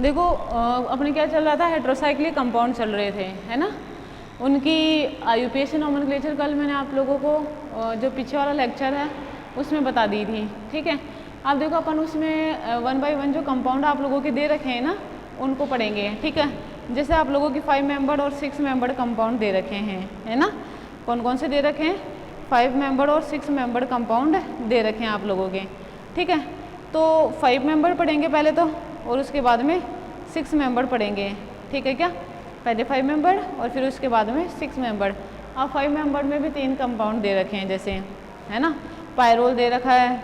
देखो अपने क्या चल रहा था, हेट्रोसाइक्लिक कंपाउंड चल रहे थे, है ना। उनकी आईयूपीएसी नोमेनक्लेचर कल मैंने आप लोगों को जो पीछे वाला लेक्चर है उसमें बता दी थी, ठीक है। आप देखो अपन उसमें 1 बाय 1 जो कंपाउंड आप लोगों के दे रखे हैं ना उनको पढ़ेंगे, ठीक है। जैसे आप लोगों की 5 मेंबर्ड और 6 मेंबर्ड कंपाउंड दे रखे हैं, है ना। कौन कौन से दे रखे हैं, 5 मेंबर्ड और 6 मेंबर्ड कंपाउंड दे रखे हैं आप लोगों के, ठीक है। तो 5 मेंबर पढ़ेंगे पहले तो, और उसके बाद में 6 मेंबर पढ़ेंगे, ठीक है क्या। पहले 5 मेंबर और फिर उसके बाद में 6 मेंबर। अब 5 मेंबर में भी 3 कंपाउंड दे रखे हैं, जैसे, है ना, पायरोल दे रखा है,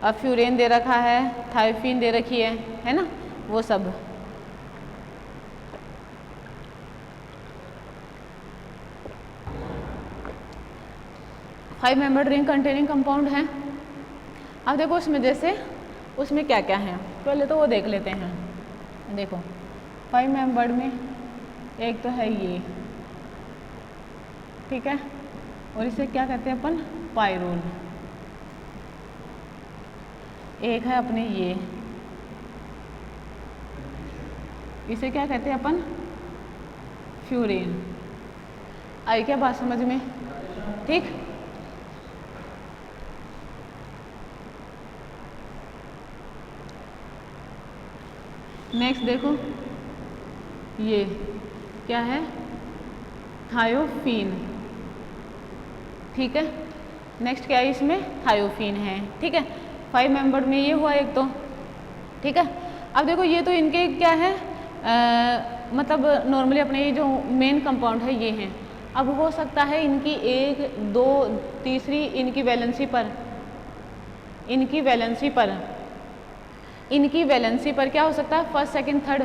अब फ्यूरेन दे रखा है, थायोफीन दे रखी है ना, वो सब। Five membered ring containing compound है। अब देखो उसमें जैसे उसमें क्या क्या है, पहले तो वो देख लेते हैं। देखो 5 मेंबर्ड में एक तो है ये, ठीक है, और इसे क्या कहते हैं अपन, पायरोल। एक है अपने ये, इसे क्या कहते हैं अपन, फ्यूरेन। आई क्या बात समझ में, ठीक। नेक्स्ट देखो ये क्या है, थायोफीन, ठीक है। नेक्स्ट क्या है इसमें, थायोफीन है, ठीक है। 5 मेंबर में ये हुआ एक तो, ठीक है। अब देखो ये तो इनके क्या है, मतलब नॉर्मली अपने ये जो मेन कंपाउंड है ये हैं। अब हो सकता है इनकी 1, 2, तीसरी इनकी वैलेंसी पर, इनकी वैलेंसी पर, इनकी वैलेंसी पर क्या हो सकता है, first second third,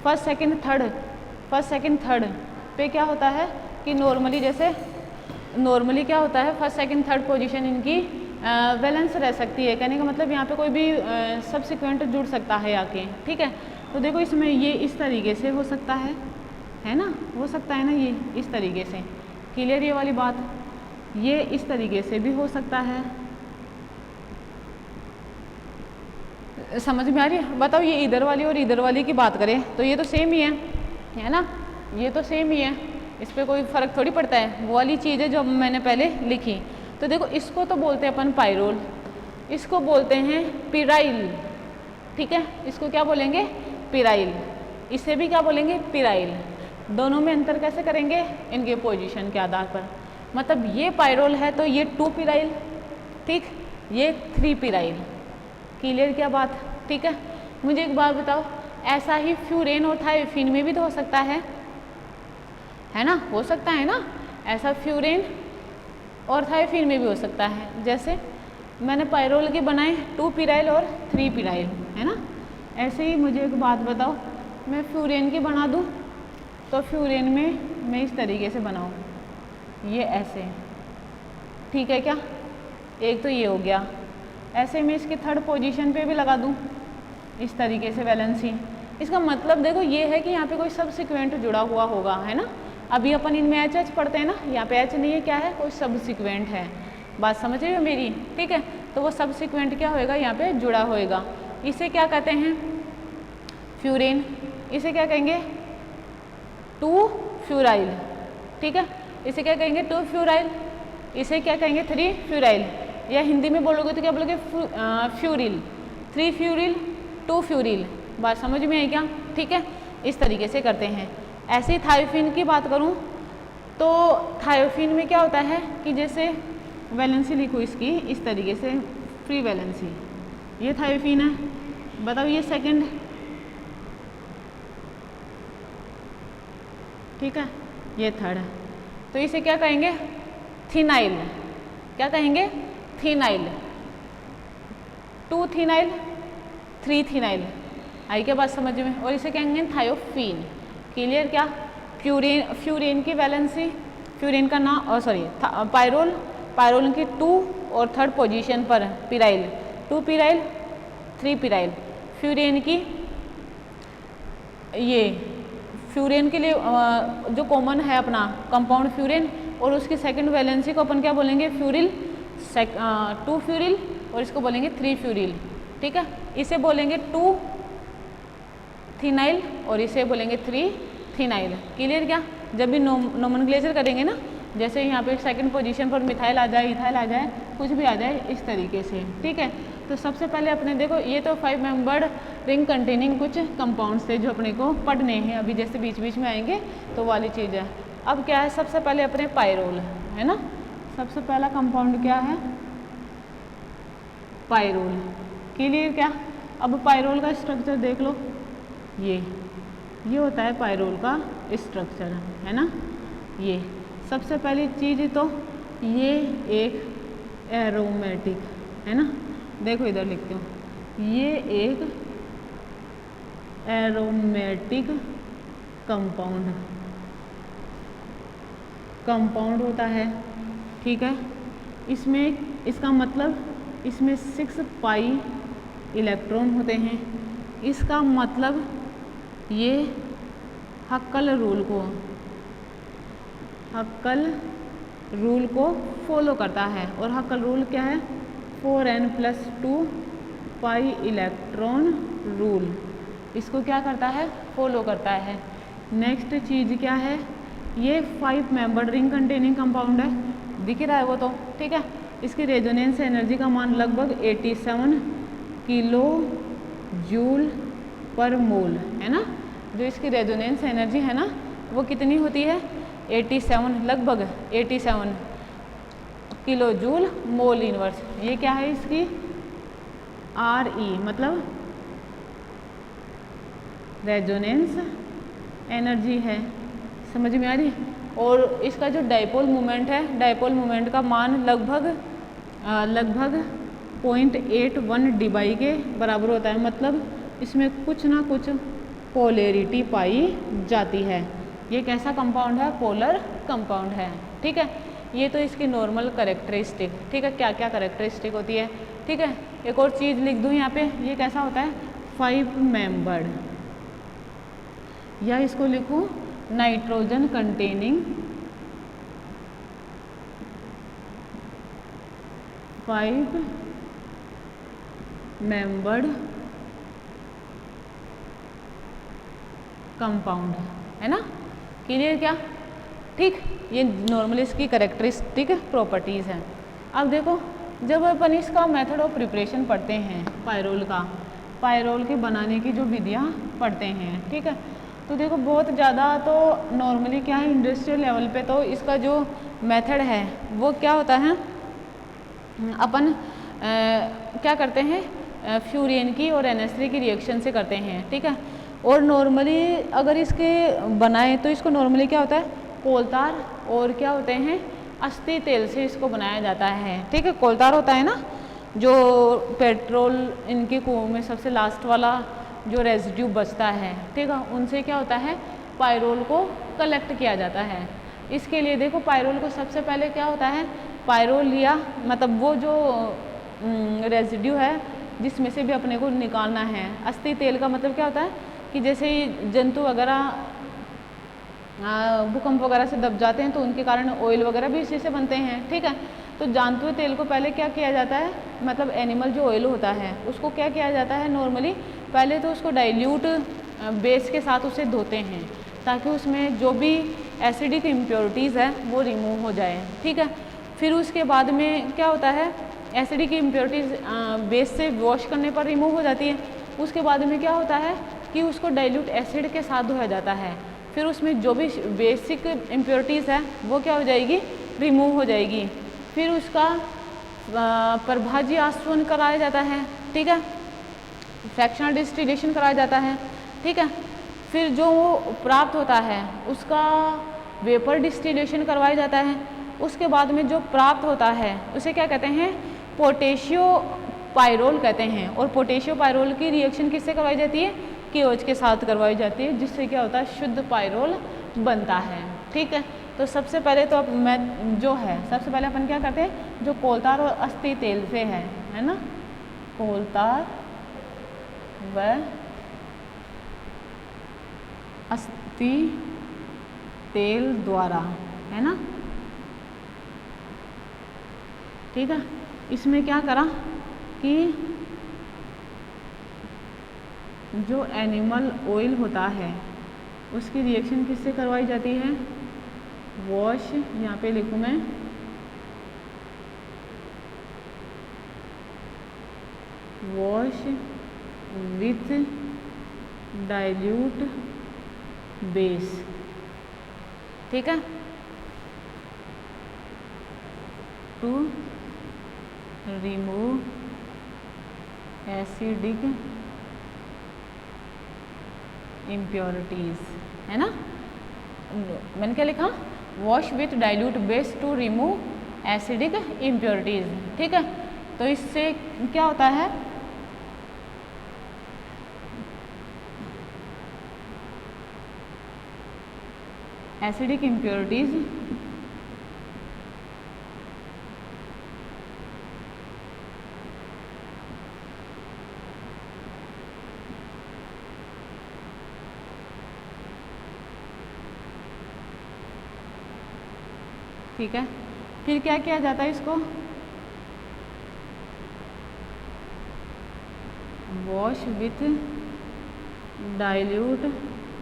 first second third, first second third पे क्या होता है कि नॉर्मली जैसे नॉर्मली क्या होता है, फर्स्ट सेकंड थर्ड पोजीशन इनकी वैलेंस रह सकती है। कहने का मतलब यहाँ पे कोई भी सब्सिक्वेंट जुड़ सकता है आके, ठीक है। तो देखो इसमें ये इस तरीके से हो सकता है ना, हो सकता है ना ये इस तरीके से, क्लियर ये वाली बात। ये इस तरीके से भी हो सकता है, समझ में आ रही है। बताओ ये इधर वाली और इधर वाली की बात करें तो ये तो सेम ही है ना, ये तो सेम ही है, इस पर कोई फ़र्क थोड़ी पड़ता है। वो वाली चीज़ है जो मैंने पहले लिखी। तो देखो इसको तो बोलते हैं अपन पायरोल, इसको बोलते हैं पिराइल, ठीक है। इसको क्या बोलेंगे, पिराइल। इसे भी क्या बोलेंगे, पिराइल। दोनों में अंतर कैसे करेंगे, इनके पोजीशन के आधार पर। मतलब ये पायरोल है तो ये 2 पिराइल, ठीक, ये 3 पिराइल। क्लियर क्या बात, ठीक है। मुझे एक बात बताओ, ऐसा ही फ्यूरेन और थायोफीन में भी तो हो सकता है ना, हो सकता है ना, ऐसा फ्यूरेन और थायोफीन में भी हो सकता है। जैसे मैंने पायरोल के बनाए 2 पिराइल और 3 पिराइल, है ना। ऐसे ही मुझे एक बात बताओ, मैं फ्यूरेन की बना दूँ तो फ्यूरेन में मैं इस तरीके से बनाऊँ, ये ऐसे, ठीक है क्या। एक तो ये हो गया, ऐसे मैं इसकी थर्ड पोजीशन पे भी लगा दूँ इस तरीके से वैलेंसी। इसका मतलब देखो ये है कि यहाँ पे कोई सब्सिक्वेंट जुड़ा हुआ होगा, है ना। अभी अपन इनमें एच पढ़ते हैं ना, यहाँ पे एच नहीं है, क्या है, कोई सब्सिक्वेंट है। बात समझ रही हो मेरी, ठीक है। तो वो सब्सिक्वेंट क्या होएगा, यहाँ पे जुड़ा होएगा। इसे क्या कहते हैं, फ्यूरेन। इसे क्या कहेंगे, 2 फ्यूराइल, ठीक है। इसे क्या कहेंगे, 2 फ्यूराइल। इसे क्या कहेंगे, 3 फ्यूराइल। या हिंदी में बोलोगे तो क्या बोलोगे, फ्यूरिल। 3 फ्यूरिल, 2 फ्यूरिल। बात समझ में आई क्या, ठीक है। इस तरीके से करते हैं। ऐसे ही थायोफीन की बात करूं तो थायोफीन में क्या होता है कि जैसे वैलेंसी लिखो इसकी इस तरीके से, फ्री वैलेंसी, ये थायोफीन है। बताओ ये सेकंड, ठीक है, ये थर्ड है। तो इसे क्या कहेंगे, थीनाइल। क्या कहेंगे, थीनाइल। 2 थीनाइल, 3 थीनाइल। आई क्या बात समझ में। और इसे कहेंगे थायोफीन। क्लियर क्या, फ्यूरेन की वैलेंसी, फ्यूरेन का नाम, सॉरी पायरोल, पायरोल की 2 और थर्ड पोजीशन पर पिराइल, 2 पिराइल, 3 पिराइल। फ्यूरेन की ये फ्यूरेन के लिए जो कॉमन है अपना कंपाउंड फ्यूरेन, और उसकी सेकंड वैलेंसी को अपन क्या बोलेंगे, फ्यूरिल, 2 फ्यूरिल, और इसको बोलेंगे 3 फ्यूरिल, ठीक है। इसे बोलेंगे 2 थीनाइल और इसे बोलेंगे 3 थीनाइल। क्लियर क्या? जब भी नोमेनक्लेचर करेंगे ना, जैसे यहाँ पे सेकंड पोजीशन पर मिथाइल आ जाए, इथाइल आ जाए, कुछ भी आ जाए इस तरीके से, ठीक है। तो सबसे पहले अपने देखो ये तो 5 मेंबर्ड रिंग कंटेनिंग कुछ कंपाउंड्स थे जो अपने को पढ़ने हैं, अभी जैसे बीच बीच में आएंगे तो वाली चीज़ है। अब क्या है, सबसे पहले अपने पायरोल है ना, सबसे पहला कंपाउंड क्या है, पायरोल। क्लियर क्या? अब पायरोल का स्ट्रक्चर देख लो, ये होता है पायरोल का स्ट्रक्चर, है ना। ये सबसे पहली चीज़ तो ये एक एरोमेटिक है ना, देखो इधर लिखती हूँ, ये एक एरोमेटिक कंपाउंड होता है, ठीक है। इसमें इसका मतलब इसमें 6 पाई इलेक्ट्रॉन होते हैं। इसका मतलब ये हक्कल रूल को फॉलो करता है, और हक्कल रूल क्या है, 4n+2 पाई इलेक्ट्रॉन रूल, इसको क्या करता है, फॉलो करता है। नेक्स्ट चीज़ क्या है, ये 5 मेंबर्ड रिंग कंटेनिंग कंपाउंड है, दिख रहा है वो तो, ठीक है। इसकी रेजोनेंस एनर्जी का मान लगभग 87 किलो जूल पर मोल है ना। जो इसकी रेजोनेंस एनर्जी है ना वो कितनी होती है, 87, लगभग 87 किलो जूल मोल इनवर्स। ये क्या है इसकी RE, मतलब रेजोनेंस एनर्जी है, समझ में आ रही। और इसका जो डाइपोल मोमेंट है, डाइपोल मोमेंट का मान लगभग 0.81 dBi के बराबर होता है, मतलब इसमें कुछ ना कुछ पोलैरिटी पाई जाती है। ये कैसा कंपाउंड है, पोलर कंपाउंड है, ठीक है। ये तो इसकी नॉर्मल करेक्टरिस्टिक, ठीक है, क्या क्या करेक्टरिस्टिक होती है, ठीक है। एक और चीज़ लिख दूँ यहाँ पे, ये कैसा होता है, 5 मेंबर्ड, या इसको लिखूँ नाइट्रोजन कंटेनिंग 5 मेंबर्ड कंपाउंड है ना। क्लियर क्या? ठीक, ये नॉर्मली इसकी करेक्टरिस्टिक प्रॉपर्टीज़ हैं। अब देखो, जब अपन इसका मेथड ऑफ प्रिपरेशन पढ़ते हैं पायरोल के बनाने की जो विधियाँ पढ़ते हैं, ठीक है, तो देखो बहुत ज़्यादा तो नॉर्मली क्या है, इंडस्ट्रियल लेवल पे तो इसका जो मेथड है वो क्या होता है, अपन क्या करते हैं, फ्यूरियन की और NH3 की रिएक्शन से करते हैं, ठीक है। और नॉर्मली अगर इसके बनाए तो इसको नॉर्मली क्या होता है, कोलतार और क्या होते हैं, अस्थि तेल से इसको बनाया जाता है, ठीक है। कोलतार होता है ना, जो पेट्रोल इनके कुओं में सबसे लास्ट वाला जो रेजिड्यू बचता है, ठीक है, उनसे क्या होता है, पायरोल को कलेक्ट किया जाता है। इसके लिए देखो पायरोल को सबसे पहले क्या होता है, पायरोल लिया, मतलब वो जो रेजिड्यू है जिसमें से भी अपने को निकालना है। अस्थि तेल का मतलब क्या होता है कि जैसे जंतु वगैरह भूकंप वगैरह से दब जाते हैं तो उनके कारण ऑयल वगैरह भी इसी से बनते हैं, ठीक है। तो जानते हुए तेल को पहले क्या किया जाता है, मतलब एनिमल जो ऑयल होता है उसको क्या किया जाता है, नॉर्मली पहले तो उसको डाइल्यूट बेस के साथ उसे धोते हैं ताकि उसमें जो भी एसिडिक इम्प्योरिटीज़ है वो रिमूव हो जाए, ठीक है। फिर उसके बाद में क्या होता है, एसिडिक इम्प्योरिटीज़ बेस से वॉश करने पर रिमूव हो जाती है। उसके बाद में क्या होता है कि उसको डाइल्यूट एसिड के साथ धोया जाता है, फिर उसमें जो भी बेसिक इम्प्योरिटीज़ है वो क्या हो जाएगी, रिमूव हो जाएगी। फिर उसका प्रभाजी आसवन कराया जाता है, ठीक है, फ्रैक्शनल डिस्टिलेशन कराया जाता है, ठीक है। फिर जो प्राप्त होता है उसका वेपर डिस्टिलेशन करवाया जाता है। उसके बाद में जो प्राप्त होता है उसे क्या कहते हैं, पोटेशियो पायरोल कहते हैं। और पोटेशियो पायरोल की रिएक्शन किससे करवाई जाती है, KOH के साथ करवाई जाती है, जिससे क्या होता है, शुद्ध पायरोल बनता है, ठीक है। तो सबसे पहले तो मैं जो है सबसे पहले अपन क्या करते हैं, जो कोलतार और अस्थि तेल से है ना, कोलतार व अस्थि तेल द्वारा, है ना, ठीक है। इसमें क्या करा कि जो एनिमल ऑयल होता है उसकी रिएक्शन किससे करवाई जाती है? वॉश, यहाँ पे लिखूँ मैं, वॉश विथ डाइल्यूट बेस, ठीक है, टू रिमूव एसिडिक इम्प्योरिटीज़, है ना। मैंने क्या लिखा? Wash with dilute base to remove acidic impurities, ठीक है। तो इससे क्या होता है? एसिडिक इम्प्योरिटीज़ ठीक है। फिर क्या किया जाता है इसको? वॉश विथ डाइल्यूट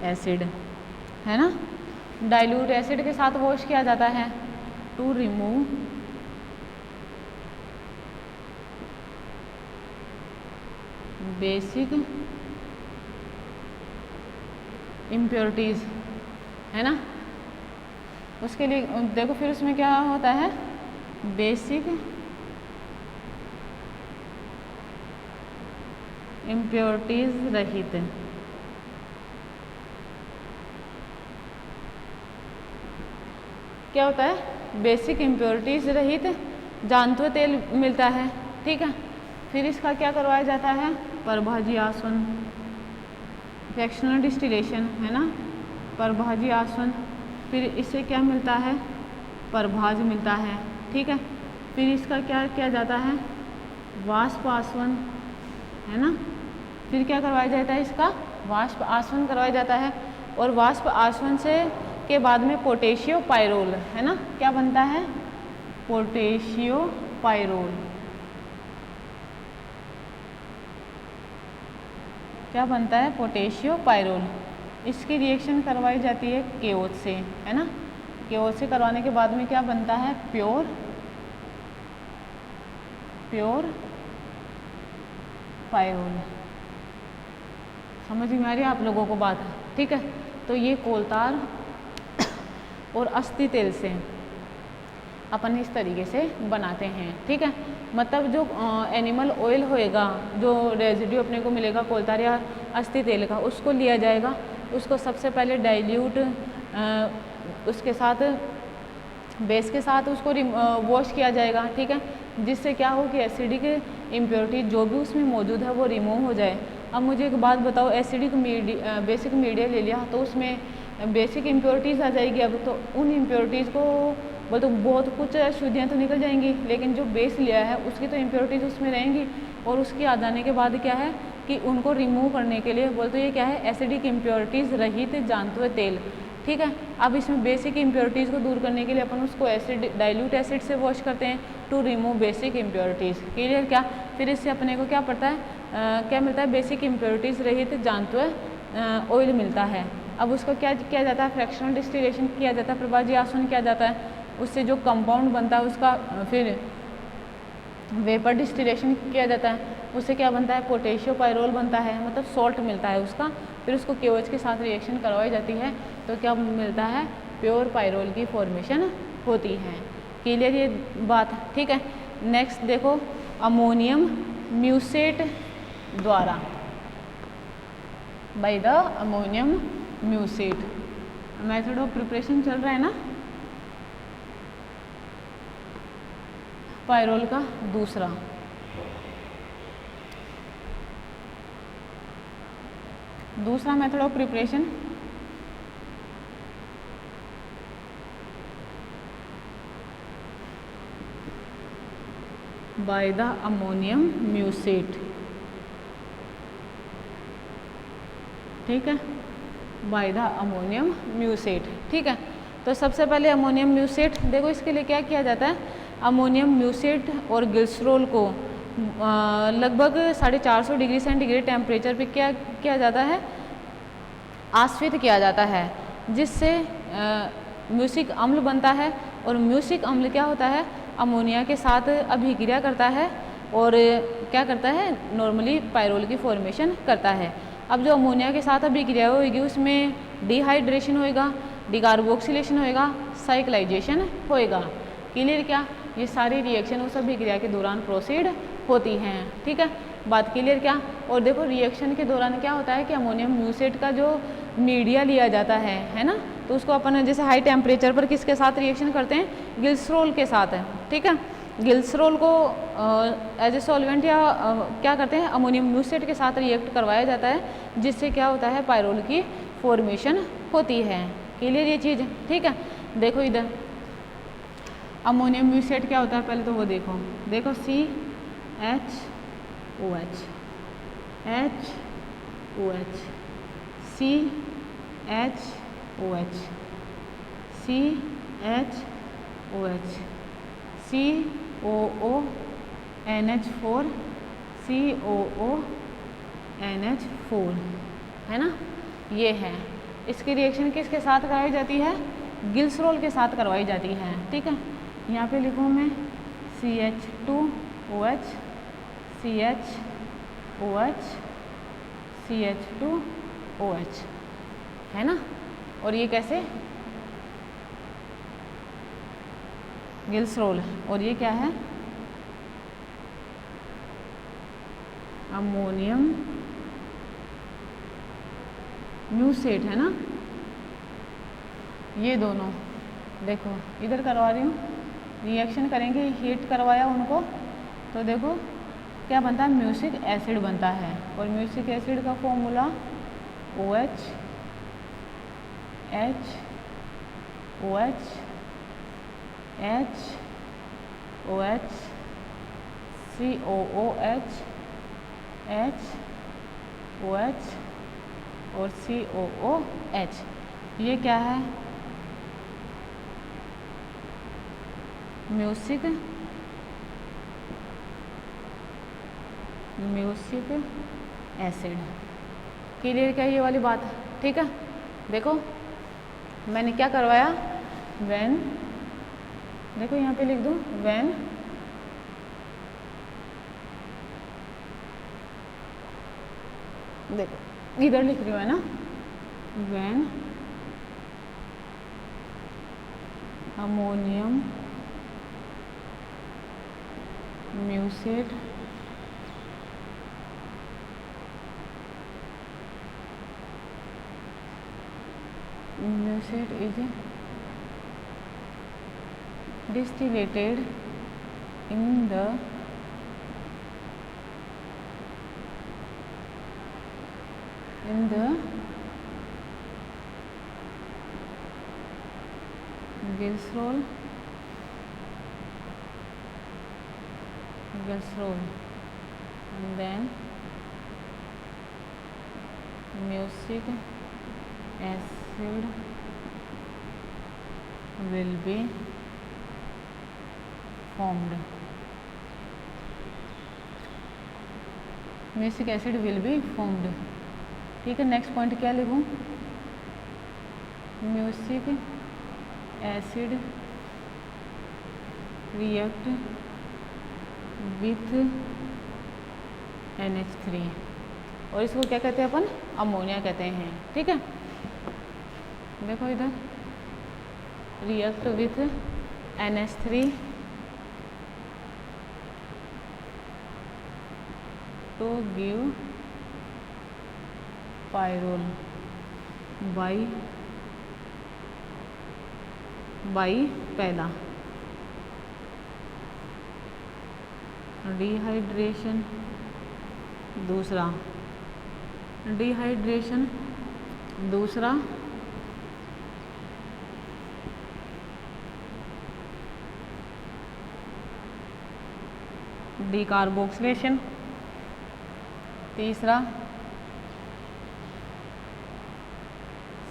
एसिड, है ना। डाइल्यूट एसिड के साथ वॉश किया जाता है टू रिमूव बेसिक इम्प्योरिटीज़, है ना। उसके लिए देखो फिर उसमें क्या होता है? बेसिक इम्प्योरिटीज़ रहित, क्या होता है? बेसिक इम्प्योरिटीज़ रहित जांतुय तेल मिलता है, ठीक है। फिर इसका क्या करवाया जाता है? परभाजी आसवन, फ्रैक्शनल डिस्टिलेशन, है ना, परभाजी आसवन। फिर इससे क्या मिलता है? परभाज मिलता है, ठीक है। फिर इसका क्या किया जाता है? वाष्प आसवन, है ना। फिर क्या करवाया जाता है? इसका वाष्प आसवन करवाया जाता है। और वाष्प आसवन से के बाद में पोटेशियो पायरोल, है ना, क्या बनता है? पोटेशियो पायरोल, क्या बनता है? पोटेशियो पायरोल। इसकी रिएक्शन करवाई जाती है केओच से, है ना। केओच से करवाने के बाद में क्या बनता है? Pure pyrrole. समझ में आ रही है आप लोगों को बात? ठीक है। तो ये कोलतार और अस्थि तेल से अपन इस तरीके से बनाते हैं, ठीक है। मतलब जो एनिमल ऑयल होएगा, जो रेजिड्यू अपने को मिलेगा कोलतार या अस्थि तेल का, उसको लिया जाएगा। उसको सबसे पहले डाइल्यूट उसके साथ बेस के साथ उसको वॉश किया जाएगा, ठीक है, जिससे क्या हो कि एसिडिक इम्प्योरिटी जो भी उसमें मौजूद है वो रिमूव हो जाए। अब मुझे एक बात बताओ, एसिडिक बेसिक मीडिया ले लिया तो उसमें बेसिक इम्प्योरिटीज़ आ जाएगी। अब तो उन इम्प्योरिटीज़ को बोल तो बहुत कुछ अशुद्धियाँ तो निकल जाएंगी, लेकिन जो बेस लिया है उसकी तो इम्प्योरिटीज़ उसमें रहेंगी। और उसकी आ जाने के बाद क्या है कि उनको रिमूव करने के लिए बोल तो ये क्या है? एसिडिक इम्प्योरिटीज़ रहित जांतुय तेल, ठीक है। अब इसमें बेसिक इम्प्योरिटीज़ को दूर करने के लिए अपन उसको एसिड डाइल्यूट एसिड से वॉश करते हैं to remove basic impurities. Clear? क्या फिर इससे अपने को क्या पड़ता है? क्या मिलता है? बेसिक इम्प्योरिटीज़ रहित जांतुय ऑयल मिलता है। अब उसको क्या किया जाता है? फ्रैक्शनल डिस्टिलेशन किया जाता है, प्रभाजी आसवन किया जाता है। उससे जो कंपाउंड बनता है उसका फिर वेपर डिस्टिलेशन किया जाता है। उससे क्या बनता है? पोटेशियो पायरोल बनता है, मतलब सॉल्ट मिलता है उसका। फिर उसको केओएच के साथ रिएक्शन करवाई जाती है तो क्या मिलता है? प्योर पायरोल की फॉर्मेशन होती है। क्लियर ये बात? ठीक है। नेक्स्ट देखो, अमोनियम म्यूसेट द्वारा, by the ammonium mucate method of preparation चल रहा है ना पायरोल का दूसरा। दूसरा method of preparation by the ammonium mucate, ठीक है, बाय द अमोनियम म्यूसेट, ठीक है। तो सबसे पहले अमोनियम म्यूसेट देखो, इसके लिए क्या किया जाता है? अमोनियम म्यूसेट और ग्लिसरॉल को लगभग 450 डिग्री सेंटीग्रेड टेम्परेचर पे क्या किया जाता है, आश्रित किया जाता है, जिससे म्यूसिक अम्ल बनता है। और म्यूसिक अम्ल क्या होता है, अमोनिया के साथ अभिक्रिया करता है और क्या करता है, नॉर्मली पायरोल की फॉर्मेशन करता है। अब जो अमोनिया के साथ अभिक्रिया होगी उसमें डिहाइड्रेशन होएगा, डिकार्बोक्सिलेशन होएगा, साइक्लाइजेशन होएगा। क्लियर क्या, ये सारी रिएक्शन उस अभिक्रिया के दौरान प्रोसीड होती हैं। ठीक है, बात क्लियर क्या। और देखो रिएक्शन के दौरान क्या होता है कि अमोनियम म्यूसेट का जो मीडिया लिया जाता है ना, तो उसको अपन जैसे हाई टेम्परेचर पर किसके साथ रिएक्शन करते हैं, ग्लिसरॉल के साथ है। ठीक है, ग्लिसरॉल को एज ए सॉल्वेंट या क्या करते हैं, अमोनियम म्यूसेट के साथ रिएक्ट करवाया जाता है, जिससे क्या होता है, पायरोल की फॉर्मेशन होती है। क्लियर ये चीज़। ठीक है, देखो इधर अमोनियम म्यूसेट क्या होता है, पहले तो वो देखो CHOH COOH है ना, ये है। इसकी रिएक्शन किसके साथ करवाई जाती है, ग्लिसरॉल के साथ करवाई जाती है। ठीक है, यहाँ पे लिखूँ मैं CH2OH CH2OH है ना। और ये कैसे, ग्लिसरॉल, और ये क्या है, अमोनियम म्यूसेट है ना। ये दोनों देखो इधर करवा रही हूँ, रिएक्शन करेंगे, हीट करवाया उनको, तो देखो क्या बनता है, म्यूसिक एसिड बनता है। और म्यूसिक एसिड का फॉर्मूला OH COOH और COOH। ये क्या है, म्यूसिक एसिड। क्लियर क्या ये वाली बात। ठीक है, देखो मैंने क्या करवाया, व्हेन, देखो यहाँ पे लिख दूँ, व्हेन देखो इधर लिख रही हूँ है ना, when ammonium mucate is distillated in the glycerol and then mucic acid will be formed. Mucic acid will be formed. ठीक है, नेक्स्ट पॉइंट क्या लिखूँ, music acid react with NH3 और इसको क्या कहते हैं अपन, अमोनिया कहते हैं। ठीक है, देखो इधर react with NH3 to give pyrrole by पहला डिहाइड्रेशन, दूसरा डिहाइड्रेशन, दूसरा डिकार्बोक्सिलेशन, तीसरा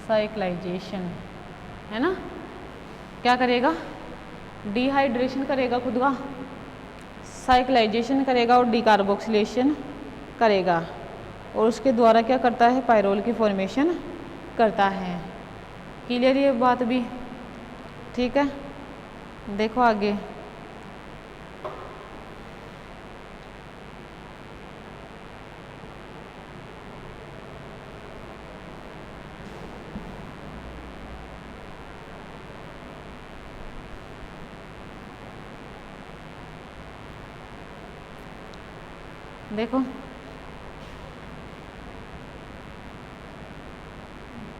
साइक्लाइजेशन है ना। क्या करेगा, डिहाइड्रेशन करेगा खुद का, साइक्लाइजेशन करेगा और डिकार्बोक्सिलेशन करेगा और उसके द्वारा क्या करता है, पायरोल की फॉर्मेशन करता है। क्लियर ये बात भी, ठीक है। देखो आगे, देखो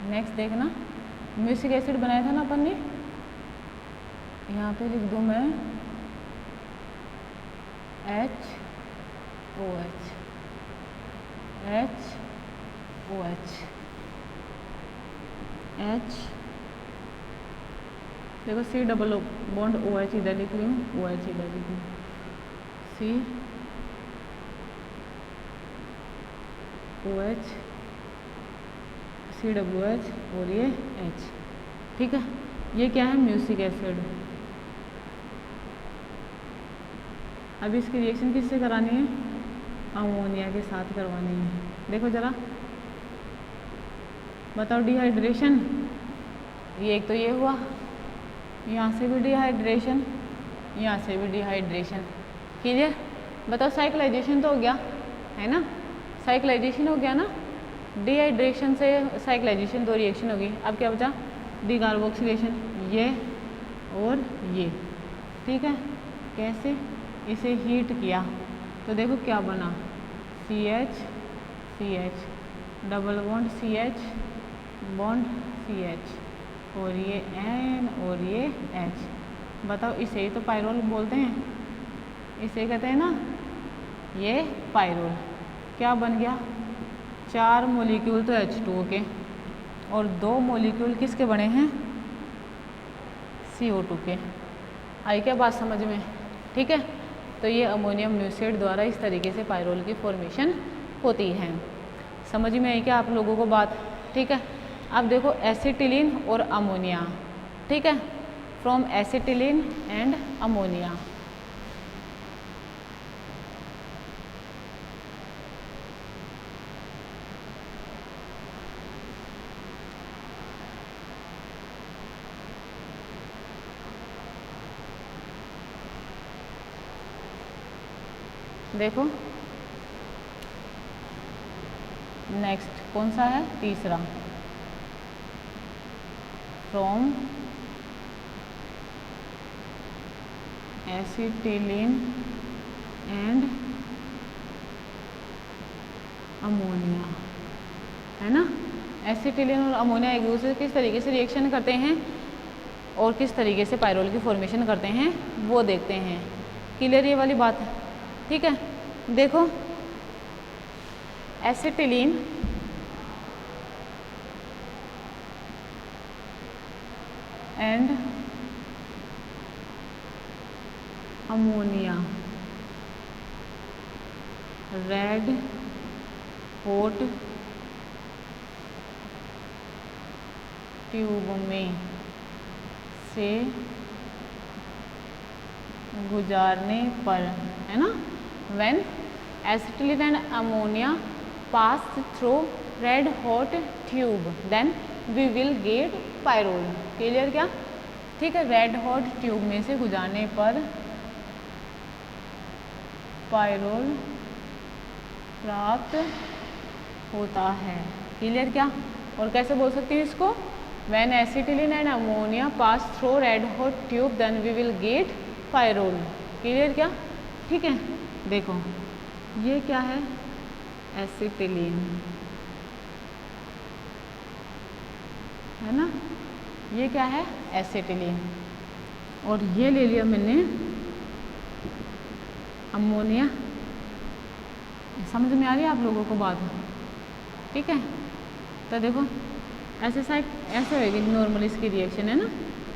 नेक्स्ट देखना, म्यूसिक एसिड बनाया था ना अपन ने, यहाँ पे लिख दूँ मैं HOH, H देखो C डबल बॉन्ड OH इधर लिख लूँ, OH इधर लिख लूँ, COH CWH और ये H, ठीक है। ये क्या है, म्यूसिक एसिड। अब इसकी रिएक्शन किससे करानी है, अमोनिया के साथ करवानी है। देखो जरा बताओ, डिहाइड्रेशन, ये एक तो ये हुआ, यहाँ से भी डिहाइड्रेशन, यहाँ से भी डिहाइड्रेशन। क्लियर। बताओ साइक्लाइजेशन तो हो गया है ना, साइक्लाइजेशन हो गया ना, डिहाइड्रेशन से साइक्लाइजेशन, दो रिएक्शन होगी। अब क्या बचा, डिकार्बोक्सिलेशन, ये और ये, ठीक है। कैसे, इसे हीट किया तो देखो क्या बना, CH double bond CH bond CH और ये N और ये H। बताओ इसे ही तो पायरोल बोलते हैं, इसे कहते हैं ना ये पायरोल। क्या बन गया, 4 मोलिक्यूल तो H2O के और 2 मोलिक्यूल किसके बने हैं, CO2 के। आई क्या बात समझ में, ठीक है। तो ये अमोनियम म्यूसिएट द्वारा इस तरीके से पायरोल की फॉर्मेशन होती है। समझ में आई क्या आप लोगों को बात, ठीक है। अब देखो एसिटिलीन और अमोनिया, ठीक है, फ्रॉम एसिटिलीन एंड अमोनिया। देखो नेक्स्ट कौन सा है, तीसरा, फ्रॉम एसिटिलीन एंड अमोनिया, है ना। एसिटिलीन और अमोनिया एक दूसरे से किस तरीके से रिएक्शन करते हैं और किस तरीके से पायरोल की फॉर्मेशन करते हैं वो देखते हैं। क्लियर ये वाली बात है, ठीक है। देखो acetylene and ammonia, red hot tube में से गुजारने पर, है ना, when acetylene and ammonia pass through red hot tube then we will get pyrrole. Clear क्या, ठीक है। रेड हॉट ट्यूब में से गुजारने पर पायरोल प्राप्त होता है। क्लियर क्या, और कैसे बोल सकती हूँ इसको, when acetylene and ammonia pass through red hot tube then we will get pyrrole. Clear क्या, ठीक है। देखो ये क्या है, एसिटिलीन, है ना, ये क्या है, एसिटिलीन, और ये ले लिया मैंने अमोनिया। समझ में आ रही है आप लोगों को बात, ठीक है। तो देखो ऐसे होगी नॉर्मल इसकी रिएक्शन, है ना।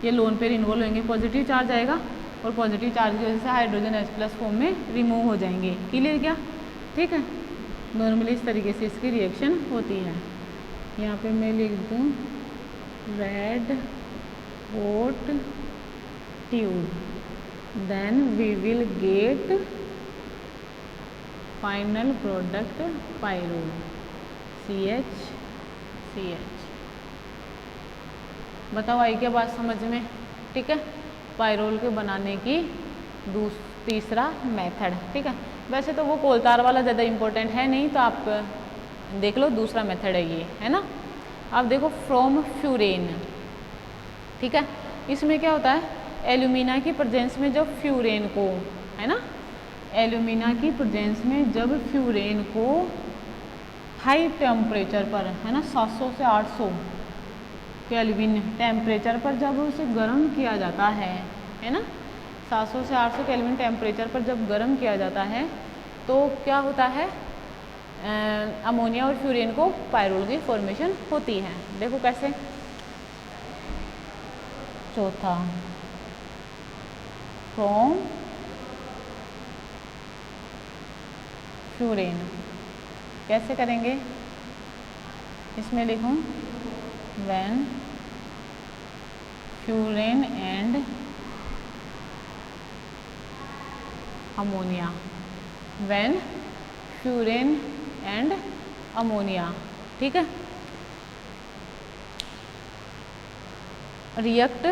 ये लोन पेयर इन्वॉल्व होंगे, पॉजिटिव चार्ज आएगा और पॉजिटिव चार्ज की वजह से हाइड्रोजन H+ फॉर्म में रिमूव हो जाएंगे। क्लियर क्या, ठीक है। नॉर्मली इस तरीके से इसकी रिएक्शन होती है। यहाँ पे मैं लिख दूँ red hot tube then we will get final product pyrrole CH CH। बताओ आई क्या बात समझ में? ठीक है, पायरोल के बनाने की तीसरा मेथड। ठीक है, वैसे तो वो कोलतार वाला ज़्यादा इम्पोर्टेंट है नहीं, तो आप देख लो दूसरा मेथड है ये, है ना। अब देखो फ्रॉम फ्यूरेन। ठीक है, इसमें क्या होता है, एल्यूमिना की प्रेजेंस में जब फ्यूरेन को, है ना, एल्यूमिना की प्रेजेंस में जब फ्यूरेन को हाई टेम्परेचर पर, है ना, 700 से 800 केल्विन टेम्परेचर पर जब उसे गर्म किया जाता है ना, 700 से 800 केल्विन टेम्परेचर पर जब गर्म किया जाता है तो क्या होता है, अमोनिया और फ्यूरेन को पायरोल की फॉर्मेशन होती है। देखो कैसे, चौथा फ्रॉम फ्यूरेन कैसे करेंगे, इसमें लिखूं when furan and ammonia, when furan and ammonia. ठीक है, react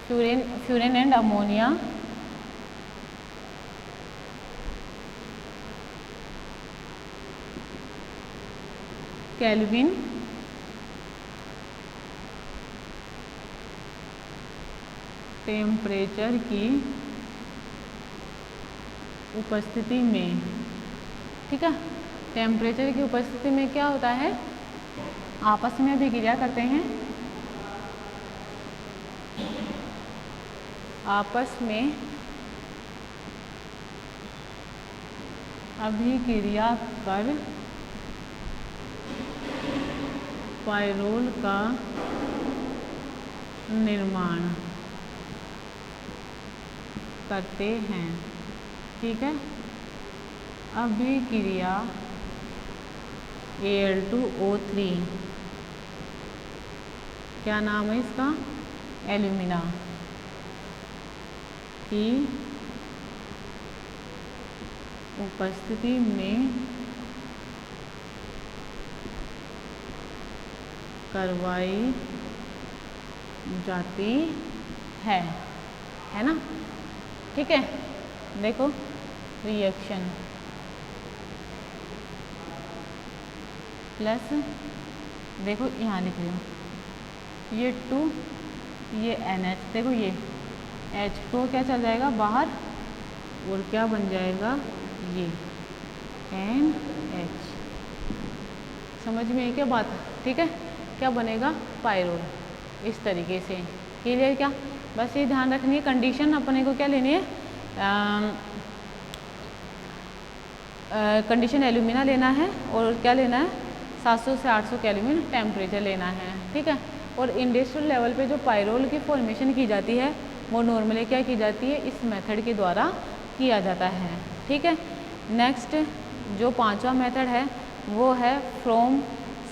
furan and ammonia kelvin temperature की उपस्थिति में। ठीक है, टेम्परेचर की उपस्थिति में क्या होता है, आपस में अभिक्रिया करते हैं, आपस में अभिक्रिया कर पायरोल का निर्माण करते हैं। ठीक है, अभिक्रिया Al2O3, क्या नाम है इसका, एल्यूमिना की उपस्थिति में करवाई जाती है ना। ठीक है, देखो रिएक्शन प्लस, देखो यहाँ लिख रही हूँ, ये 2 ये NH, देखो ये H2 क्या चल जाएगा बाहर और क्या बन जाएगा ये NH। समझ में आई क्या बात? ठीक है, क्या बनेगा पायरोल, इस तरीके से। क्लियर क्या? बस ये ध्यान रखनी है, कंडीशन अपने को क्या लेनी है, कंडीशन एल्यूमिना लेना है और क्या लेना है, 700 से 800 केल्विन टेम्परेचर लेना है। ठीक है, और इंडस्ट्रियल लेवल पे जो पायरोल की फॉर्मेशन की जाती है वो नॉर्मली क्या की जाती है, इस मेथड के द्वारा किया जाता है। ठीक है, नेक्स्ट जो पांचवा मेथड है वो है फ्रॉम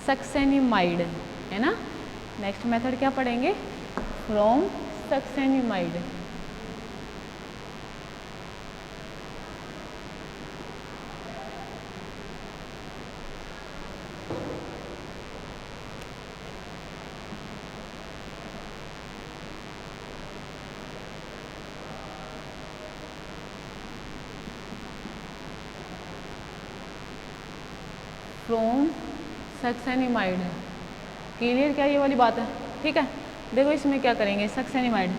सक्सेनिमाइड, है ना। नेक्स्ट मेथड क्या पढ़ेंगे, फ्रॉम सक्सेनिमाइड। फ्रॉम सक्सेनिमाइड, क्लियर क्या ये वाली बात है? ठीक है, देखो इसमें क्या करेंगे, सक्सेनिमाइड,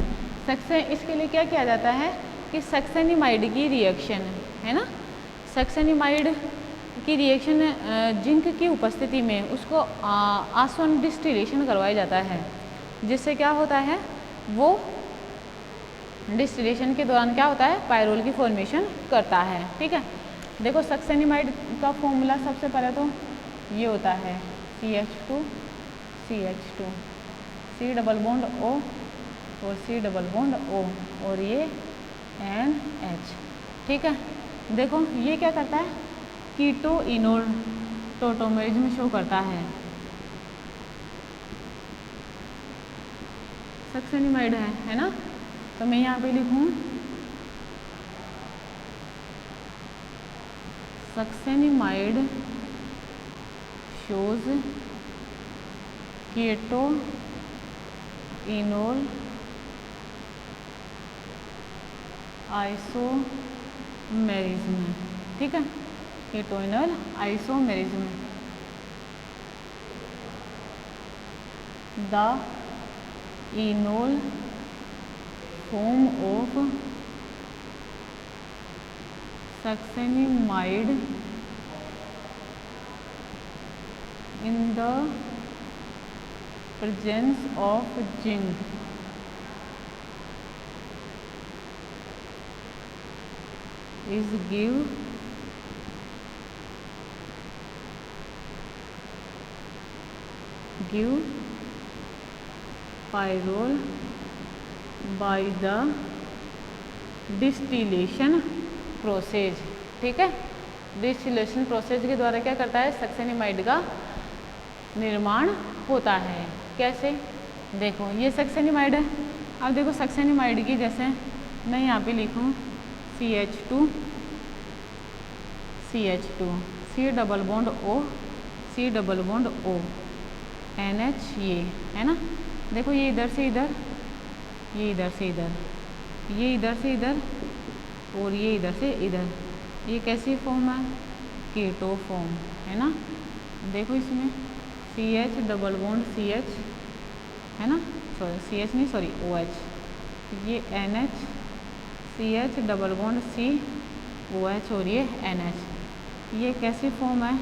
इसके लिए क्या किया जाता है कि सक्सेनिमाइड की रिएक्शन, है ना, सक्सेनिमाइड की रिएक्शन जिंक की उपस्थिति में उसको आसवन डिस्टिलेशन करवाया जाता है, जिससे क्या होता है, वो डिस्टिलेशन के दौरान क्या होता है, पायरोल की फॉर्मेशन करता है। ठीक है, देखो सक्सेनिमाइड का फॉर्मूला सबसे पहले तो ये होता है CH2 C double bond O और C डबल बॉन्ड O और ये NH। ठीक है, देखो ये क्या करता है, कीटो इनोल टोटोमेरेज में शो करता है, सक्सेनिमाइड है ना। तो मैं यहाँ पे लिखूँ succinimide shows keto enol isomerism, ठीक है, keto enol isomerism. The enol form of succinimide in the presence of zinc is give pyrrole by the distillation process, ठीक है। डिस्टिलेशन प्रोसेस के द्वारा क्या करता है, सक्सेनिमाइड का निर्माण होता है। कैसे, देखो ये सक्सेनिमाइड है। अब देखो सक्सेनिमाइड की, जैसे मैं यहाँ पे लिखूँ CH2 C double bond O C double bond O NH, ये है ना। देखो ये इधर से इधर, ये इधर से इधर, ये इधर से इधर और ये इधर से इधर, ये कैसी फॉर्म है, कीटो फॉर्म है ना। देखो इसमें CH डबल बॉन्ड CH है ना, सॉरी CH नहीं, सॉरी OH, ये NH CH double bond C OH और ये NH, ये कैसी फॉर्म है,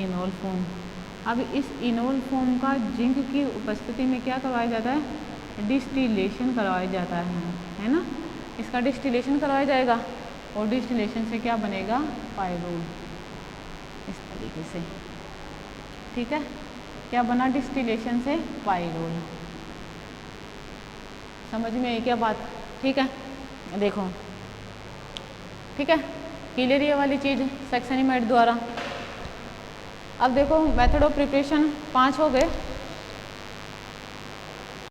इनोल फॉर्म। अब इस इनोल फॉर्म का जिंक की उपस्थिति में क्या करवाया जाता है, डिस्टिलेशन करवाया जाता है ना। इसका डिस्टिलेशन करवाया जाएगा और डिस्टिलेशन से क्या बनेगा, पायरोल, इस तरीके से, ठीक है। क्या बना, डिस्टिलेशन से पायरोल। समझ में आई क्या बात, ठीक है। देखो ठीक है, क्लियर ये वाली चीज़ सक्सेनिमाइड द्वारा। अब देखो मेथड ऑफ प्रिपरेशन 5 हो गए।